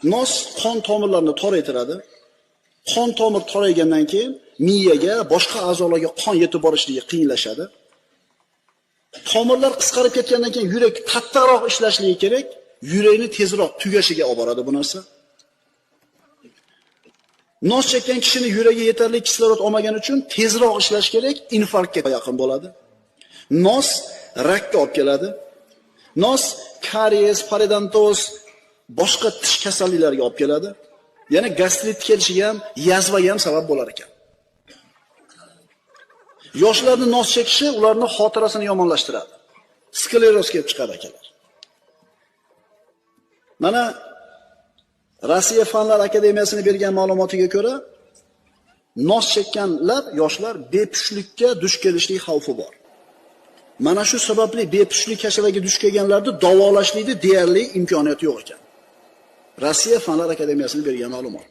Nos qon tomirlarini toraytiradi. Qon tomir toraygandan keyin miyaga, boshqa a'zolarga qon yetib borishligi qiyinlashadi. Tomirlar qisqarib ketgandan keyin yurak qattiqroq ishlashligi kerak, yurakni tezroq tugashiga olib boradi bu narsa. Nos chekkan kishining yuragi yetarli kislorod olmagani uchun tezroq ishlash kerak, infarktga yaqin bo'ladi. Nos rakka olib keladi. Nos karies, parodontoz, boshqa tish kasalliklariga olib keladi. Yana gastrit kelishiga ham, yazvaga ham sabab bo'lar ekan. Yoshlarning nos chekishi ularning xotirasini yomonlashtiradi. Skleroz kelib chiqadi akalar. Mana Rossiya Fanlar akademiyasining bergan ma'lumotiga ko'ra, nos chekkanlar, yoshlar bepushtlikka duch kelishlik xavfi bor. Mana shu sababli bepushtlik kasaliga duch kelganlarni davolashlikda deyarli imkoniyati yo'q ekan. Rossiya Fanlar akademiyasining bergan ma'lumot.